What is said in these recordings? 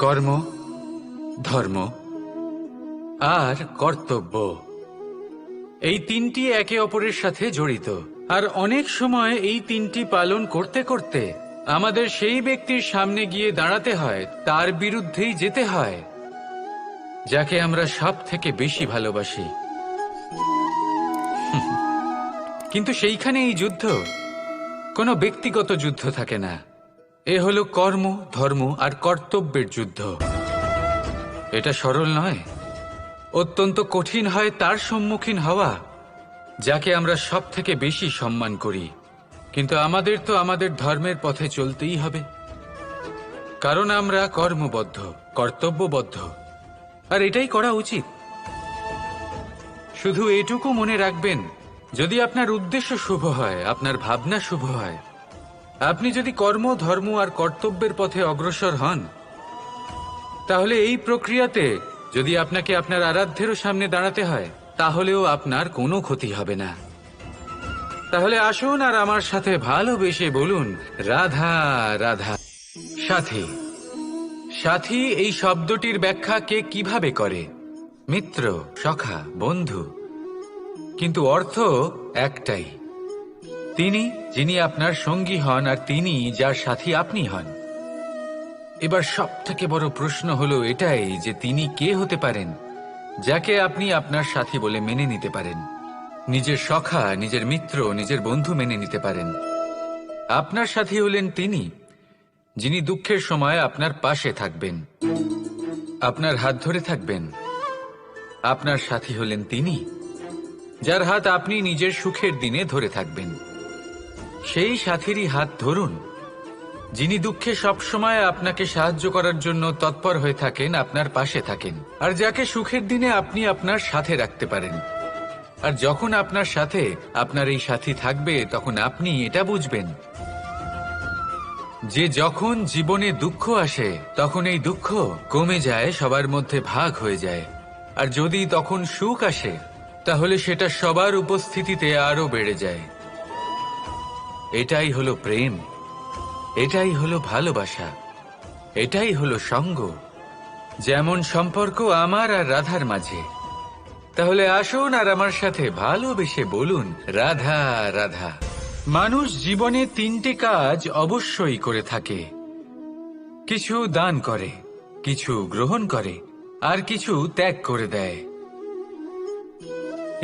কর্ম, ধর্ম আর কর্তব্য, এই তিনটি একে অপরের সাথে জড়িত। আর অনেক সময় এই তিনটি পালন করতে করতে আমাদের সেই ব্যক্তির সামনে গিয়ে দাঁড়াতে হয়, তার বিরুদ্ধেই যেতে হয় যাকে আমরা সব থেকে বেশি ভালোবাসি। কিন্তু সেইখানে এই যুদ্ধ কোনো ব্যক্তিগত যুদ্ধ থাকে না। এ হলো কর্ম, ধর্ম আর কর্তব্যের যুদ্ধ। এটা সরল নয়, অত্যন্ত কঠিন হয় তার সম্মুখীন হওয়া যাকে আমরা সব থেকে বেশি সম্মান করি। কিন্তু আমাদের তো আমাদের ধর্মের পথে চলতেই হবে, কারণ আমরা কর্মবদ্ধ, কর্তব্যবদ্ধ, আর এটাই করা উচিত। শুধু এটুকু মনে রাখবেন, যদি আপনার উদ্দেশ্য শুভ হয়, আপনার ভাবনা শুভ হয়, আপনি যদি কর্ম, ধর্ম আর কর্তব্যের পথে অগ্রসর হন, তাহলে এই প্রক্রিয়াতে যদি আপনাকে আপনার আরাধ্যেরও সামনে দাঁড়াতে হয়, তাহলেও আপনার কোনো ক্ষতি হবে না। তাহলে আসুন আর আমার সাথে ভালোবেসে বলুন, রাধা রাধা। সাথী, সাথী এই শব্দটির ব্যাখ্যা কে কিভাবে করে? মিত্র, সখা, বন্ধু। কিন্তু অর্থ একটাই, তিনি যিনি আপনার সঙ্গী হন আর তিনি যার সাথী আপনি হন। এবার সব থেকে বড় প্রশ্ন হলো এটাই যে তিনি কে হতে পারেন যাকে আপনি আপনার সাথী বলে মেনে নিতে পারেন, নিজের সখা, নিজের মিত্র, নিজের বন্ধু মেনে নিতে পারেন। আপনার সাথী হলেন তিনি যিনি দুঃখের সময় আপনার পাশে থাকবেন, আপনার হাত ধরে থাকবেন। আপনার সাথী হলেন তিনি যার হাত আপনি নিজের সুখের দিনে ধরে থাকবেন। সেই সাথীরই হাত ধরুন যিনি দুঃখে সবসময় আপনাকে সাহায্য করার জন্য তৎপর হয়ে থাকেন, আপনার পাশে থাকেন, আর যাকে সুখের দিনে আপনি আপনার সাথে রাখতে পারেন। আর যখন আপনার সাথে আপনার এই সাথী থাকবে, তখন আপনি এটা বুঝবেন যে যখন জীবনে দুঃখ আসে, তখন এই দুঃখ কমে যায়, সবার মধ্যে ভাগ হয়ে যায়। আর যদি তখন সুখ আসে, তাহলে সেটা সবার উপস্থিতিতে আরো বেড়ে যায়। এটাই হলো প্রেম, এটাই হলো ভালোবাসা, এটাই হলো সঙ্গ। যেমন সম্পর্ক আমার আর রাধার মাঝে। তাহলে আসুন আর আমার সাথে ভালোবেসে বলুন, রাধা রাধা। মানুষ জীবনে তিনটে কাজ অবশ্যই করে থাকে, কিছু দান করে, কিছু গ্রহণ করে, আর কিছু ত্যাগ করে দেয়।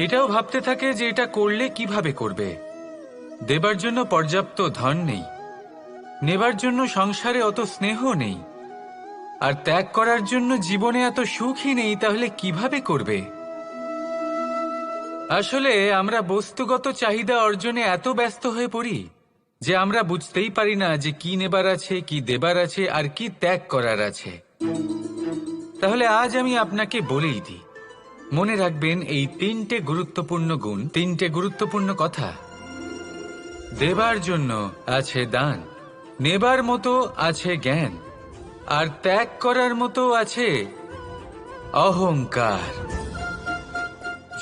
এটাও ভাবতে থাকে যে এটা করলে কিভাবে করবে। দেবার জন্য পর্যাপ্ত ধন নেই, নেবার জন্য সংসারে অত স্নেহ নেই, আর ত্যাগ করার জন্য জীবনে এত সুখই নেই, তাহলে কিভাবে করবে? আসলে আমরা বস্তুগত চাহিদা অর্জনে এত ব্যস্ত হয়ে পড়ি যে আমরা বুঝতেই পারি না যে কি নেবার আছে, কি দেবার আছে, আর কি ত্যাগ করার আছে। তাহলে আজ আমি আপনাকে বলেই দিই, মনে রাখবেন এই তিনটে গুরুত্বপূর্ণ গুণ, তিনটে গুরুত্বপূর্ণ কথা। দেবার জন্য আছে দান, নেবার মতো আছে জ্ঞান, আর ত্যাগ করার মতো আছে অহংকার।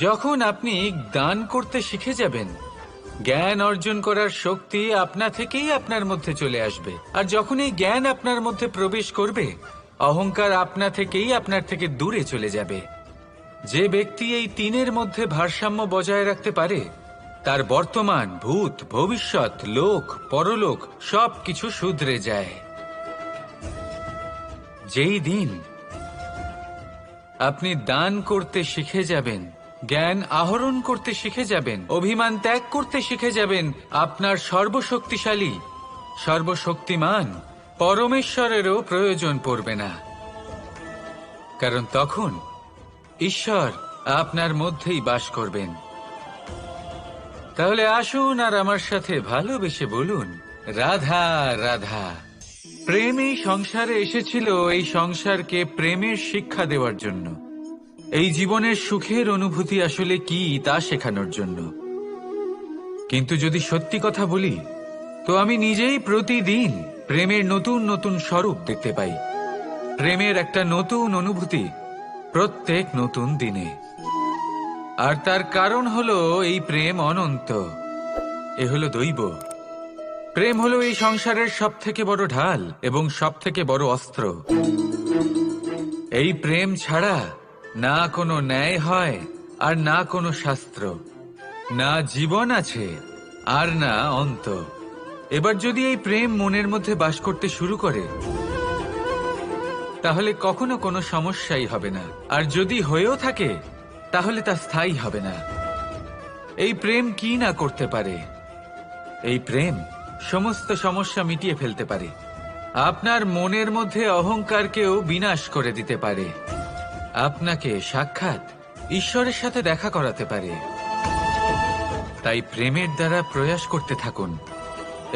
যখন আপনি দান করতে শিখে যাবেন, জ্ঞান অর্জন করার শক্তি আপনা থেকেই আপনার মধ্যে চলে আসবে। আর যখন এই জ্ঞান আপনার মধ্যে প্রবেশ করবে, অহংকার আপনা থেকেই আপনার থেকে দূরে চলে যাবে। যে ব্যক্তি এই তিনের মধ্যে ভারসাম্য বজায় রাখতে পারে, তার বর্তমান, ভূত, ভবিষ্যৎ, লোক, পরলোক সবকিছু শুধরে যায়। যেই দিন আপনি দান করতে শিখে যাবেন, জ্ঞান আহরণ করতে শিখে যাবেন, অভিমান ত্যাগ করতে শিখে যাবেন, আপনার সর্বশক্তিশালী, সর্বশক্তিমান পরমেশ্বরেরও প্রয়োজন পড়বে না, কারণ তখন ঈশ্বর আপনার মধ্যেই বাস করবেন। তাহলে আসুন আর আমার সাথে ভালোবেসে বলুন, রাধা রাধা। প্রেম এই সংসারে এসেছিল এই সংসারকে প্রেমের শিক্ষা দেওয়ার জন্য, এই জীবনের সুখের অনুভূতি আসলে কি তা শেখানোর জন্য। কিন্তু যদি সত্যি কথা বলি, তো আমি নিজেই প্রতিদিন প্রেমের নতুন নতুন স্বরূপ দেখতে পাই, প্রেমের একটা নতুন অনুভূতি প্রত্যেক নতুন দিনে। আর তার কারণ হলো এই প্রেম অনন্ত, এ হলো দৈব। প্রেম হলো এই সংসারের সব থেকে বড় ঢাল এবং সব থেকে বড় অস্ত্র। এই প্রেম ছাড়া না কোনো ন্যায় হয় আর না কোনো শাস্ত্র, না জীবন আছে আর না অন্ত। এবার যদি এই প্রেম মনের মধ্যে বাস করতে শুরু করে, তাহলে কখনো কোনো সমস্যাই হবে না, আর যদি হয়েও থাকে তাহলে তা স্থায়ী হবে না। এই প্রেম কি না করতে পারে? এই প্রেম সমস্ত সমস্যা মিটিয়ে ফেলতে পারে, আপনার মনের মধ্যে অহংকারকেও বিনাশ করে দিতে পারে, আপনাকে সাক্ষাৎ ঈশ্বরের সাথে দেখা করাতে পারে। তাই প্রেমের দ্বারা প্রয়াস করতে থাকুন।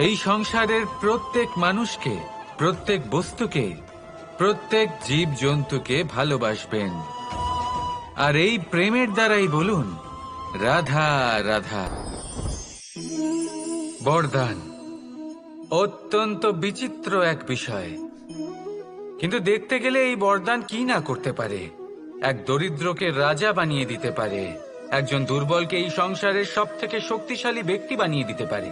এই সংসারের প্রত্যেক মানুষকে, প্রত্যেক বস্তুকে, প্রত্যেক জীব জন্তুকে ভালোবাসবেন, আর এই প্রেমের দ্বারাই বলুন রাধা রাধা। বরদান অত্যন্ত বিচিত্র এক বিষয়, কিন্তু দেখতে গেলে এই বরদান কি না করতে পারে? এক দরিদ্রকে রাজা বানিয়ে দিতে পারে, একজন দুর্বলকে এই সংসারের সবথেকে শক্তিশালী ব্যক্তি বানিয়ে দিতে পারে।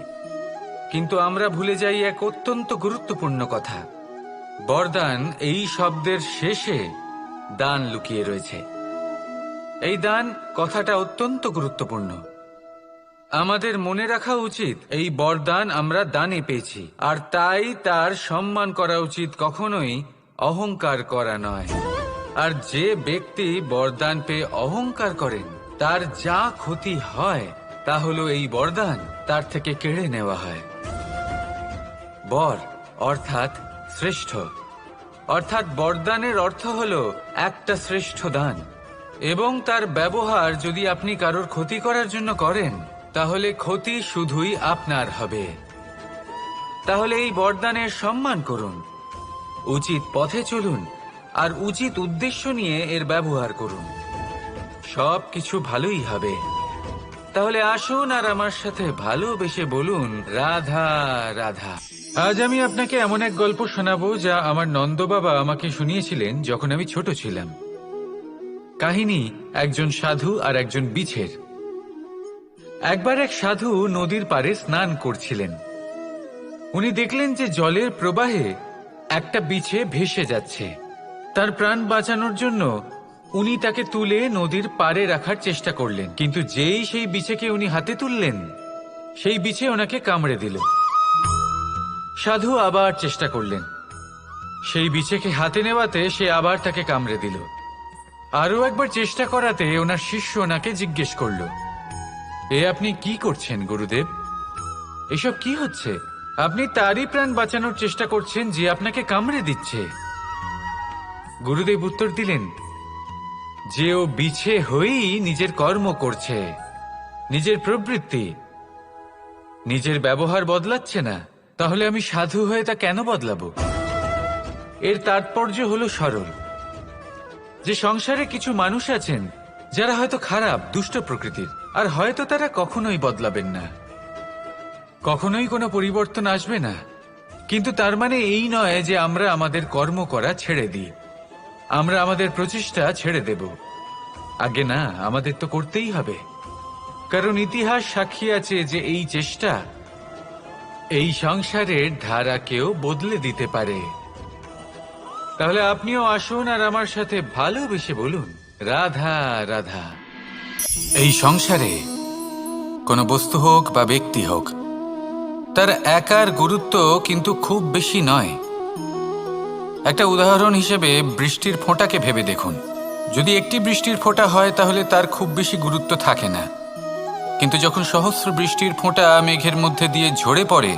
কিন্তু আমরা ভুলে যাই এক অত্যন্ত গুরুত্বপূর্ণ কথা। বরদান এই শব্দের শেষে দান লুকিয়ে রয়েছে। এই দান কথাটা অত্যন্ত গুরুত্বপূর্ণ। আমাদের মনে রাখা উচিত এই বরদান আমরা দানে পেয়েছি, আর তাই তার সম্মান করা উচিত, কখনোই অহংকার করা নয়। আর যে ব্যক্তি বরদান পেয়ে অহংকার করেন, তার যা ক্ষতি হয় তা হলো এই বরদান তার থেকে কেড়ে নেওয়া হয়। বর অর্থাৎ শ্রেষ্ঠ, অর্থাৎ বরদানের অর্থ হলো একটা শ্রেষ্ঠ দান, এবং তার ব্যবহার যদি আপনি কারোর ক্ষতি করার জন্য করেন, তাহলে ক্ষতি শুধুই আপনার হবে। তাহলে এই বরদানের সম্মান করুন, উচিত পথে চলুন, আর উচিত উদ্দেশ্য নিয়ে এর ব্যবহার করুন, সব কিছু ভালোই হবে। তাহলে আসুন আর আমার সাথে ভালোবেসে বলুন রাধা রাধা। আজ আমি আপনাকে এমন এক গল্প শোনাবো যা আমার নন্দ বাবা আমাকে শুনিয়েছিলেন যখন আমি ছোট ছিলাম। কাহিনী একজন সাধু আর একজন বিছের। একবার এক সাধু নদীর পাড়ে স্নান করছিলেন। উনি দেখলেন যে জলের প্রবাহে একটা বিছে ভেসে যাচ্ছে। তার প্রাণ বাঁচানোর জন্য উনি তাকে তুলে নদীর পাড়ে রাখার চেষ্টা করলেন, কিন্তু যেই সেই বিছেকে উনি হাতে তুললেন, সেই বিছে ওনাকে কামড়ে দিল। সাধু আবার চেষ্টা করলেন, সেই বিছেকে হাতে নেওয়াতে সে আবার তাকে কামড়ে দিল। আরও একবার চেষ্টা করাতে ওনার শিষ্য ওনাকে জিজ্ঞেস করল, এ আপনি কি করছেন গুরুদেব? এসব কি হচ্ছে? আপনি তারই প্রাণ বাঁচানোর চেষ্টা করছেন যে আপনাকে কামড়ে দিচ্ছে। গুরুদেব উত্তর দিলেন যে ও বিছে হয়েই নিজের কর্ম করছে, নিজের প্রবৃত্তি, নিজের ব্যবহার বদলাচ্ছে না। তাহলে আমি সাধু হয়ে তা কেন বদলাবো? এর তাৎপর্য হলো সরল, যে সংসারে কিছু মানুষ আছেন যারা হয়তো খারাপ, দুষ্ট প্রকৃতির, আর হয়তো তারা কখনোই বদলাবেন না, কখনোই কোনো পরিবর্তন আসবে না। কিন্তু তার মানে এই নয় যে আমরা আমাদের কর্ম করা ছেড়ে দিই, আমরা আমাদের প্রচেষ্টা ছেড়ে দেব। আগে না, আমাদের তো করতেই হবে, কারণ ইতিহাস সাক্ষী আছে যে এই চেষ্টা এই সংসারের ধারাকেও বদলে দিতে পারে। তাহলে আপনিও আসুন আর আমার সাথে ভালোবেসে বলুন রাধা রাধা। এই সংসারে কোনো বস্তু হোক বা ব্যক্তি হোক, তার একার গুরুত্ব কিন্তু খুব বেশি নয়। একটা উদাহরণ হিসেবে বৃষ্টির ফোঁটাকে ভেবে দেখুন। যদি একটি বৃষ্টির ফোঁটা হয় তাহলে তার খুব বেশি গুরুত্ব থাকে না, কিন্তু যখন সহস্র বৃষ্টির ফোঁটা মেঘের মধ্যে দিয়ে ঝরে পড়ে,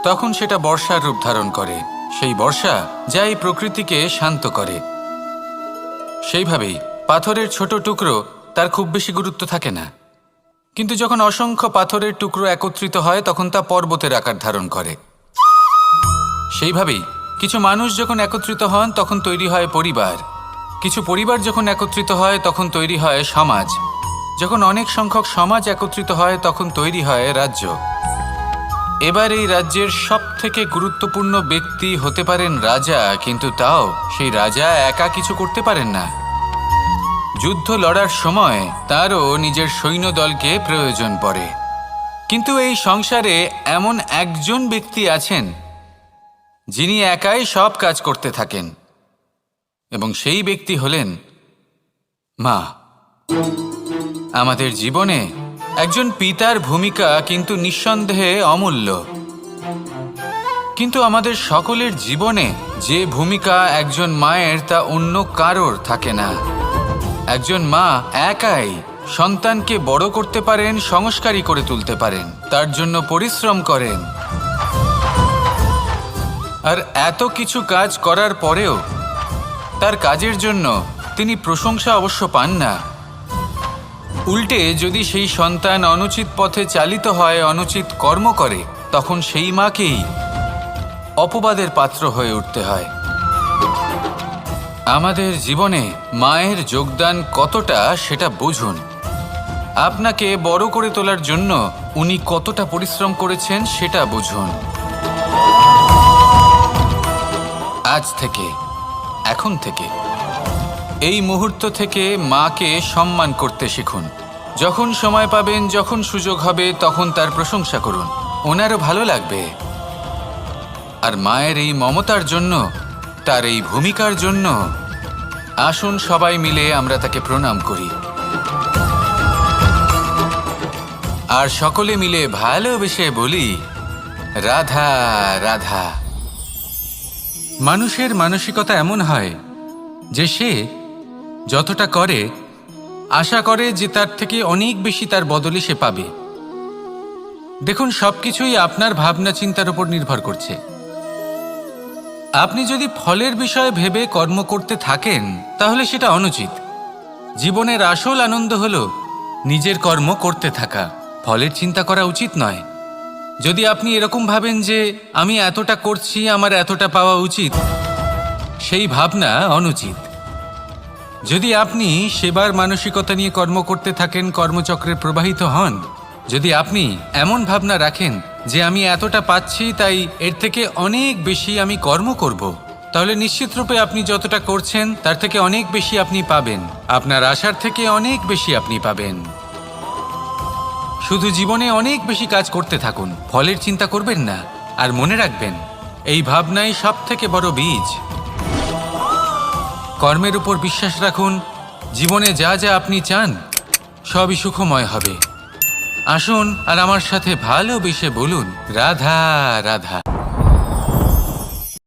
তখন সেটা বর্ষার রূপ ধারণ করে। সেই বর্ষা যা এই প্রকৃতিকে শান্ত করে। সেইভাবেই পাথরের ছোট টুকরো, তার খুব বেশি গুরুত্ব থাকে না, কিন্তু যখন অসংখ্য পাথরের টুকরো একত্রিত হয় তখন তা পর্বতের আকার ধারণ করে। সেইভাবেই কিছু মানুষ যখন একত্রিত হন তখন তৈরি হয় পরিবার, কিছু পরিবার যখন একত্রিত হয় তখন তৈরি হয় সমাজ, যখন অনেক সংখ্যক সমাজ একত্রিত হয় তখন তৈরি হয় রাজ্য। এবার এই রাজ্যের সবথেকে গুরুত্বপূর্ণ ব্যক্তি হতে পারেন রাজা, কিন্তু তাও সেই রাজা একা কিছু করতে পারেন না। যুদ্ধ লড়ার সময় তারও নিজের সৈন্যদলকে প্রয়োজন পড়ে। কিন্তু এই সংসারে এমন একজন ব্যক্তি আছেন যিনি একাই সব কাজ করতে থাকেন। এবং সেই ব্যক্তি হলেন মা। আমাদের জীবনে একজন পিতার ভূমিকা কিন্তু নিঃসন্দেহে অমূল্য, কিন্তু আমাদের সকলের জীবনে যে ভূমিকা একজন মায়ের তা অন্য কারোর থাকে না। একজন মা একাই সন্তানকে বড় করতে পারেন, সংস্কারী করে তুলতে পারেন, তার জন্য পরিশ্রম করেন। আর এত কিছু কাজ করার পরেও তার কাজের জন্য তিনি প্রশংসা অবশ্য পান না। উল্টে যদি সেই সন্তান অনুচিত পথে চালিত হয়, অনুচিত কর্ম করে, তখন সেই মাকেই অপবাদের পাত্র হয়ে উঠতে হয়। আমাদের জীবনে মায়ের যোগদান কতটা সেটা বুঝুন। আপনাকে বড় করে তোলার জন্য উনি কতটা পরিশ্রম করেছেন সেটা বুঝুন। আজ থেকে, এখন থেকে, এই মুহূর্ত থেকে মাকে সম্মান করতে শিখুন। যখন সময় পাবেন, যখন সুযোগ হবে, তখন তার প্রশংসা করুন, ওনারও ভালো লাগবে। আর মায়ের এই মমতার জন্য, তার এই ভূমিকার জন্য আসুন সবাই মিলে আমরা তাকে প্রণাম করি, আর সকলে মিলে ভালোবেসে বলি রাধা রাধা। মানুষের মানসিকতা এমন হয় যে সে যতটা করে আশা করে যে তার থেকে অনেক বেশি তার বদলে সে পাবে। দেখুন, সবকিছুই আপনার ভাবনা চিন্তার উপর নির্ভর করছে। আপনি যদি ফলের বিষয়ে ভেবে কর্ম করতে থাকেন তাহলে সেটা অনুচিত। জীবনের আসল আনন্দ হলো নিজের কর্ম করতে থাকা, ফলের চিন্তা করা উচিত নয়। যদি আপনি এরকম ভাবেন যে আমি এতটা করছি, আমার এতটা পাওয়া উচিত, সেই ভাবনা অনুচিত। যদি আপনি সেবার মানসিকতা নিয়ে কর্ম করতে থাকেন, কর্মচক্রে প্রবাহিত হন, যদি আপনি এমন ভাবনা রাখেন যে আমি এতটা পাচ্ছি তাই এর থেকে অনেক বেশি আমি কর্ম করব, তাহলে নিশ্চিত রূপে আপনি যতটা করছেন তার থেকে অনেক বেশি আপনি পাবেন। আপনার আশার থেকে অনেক বেশি আপনি পাবেন। শুধু জীবনে অনেক বেশি কাজ করতে থাকুন, ফলের চিন্তা করবেন না। আর মনে রাখবেন, এই ভাবনাই সব থেকে বড় বীজ। কর্মের উপর বিশ্বাস রাখুন, জীবনে যা যা আপনি চান সবই সুখময় হবে। আসুন আর আমার সাথে ভালোবেসে বলুন রাধা রাধা।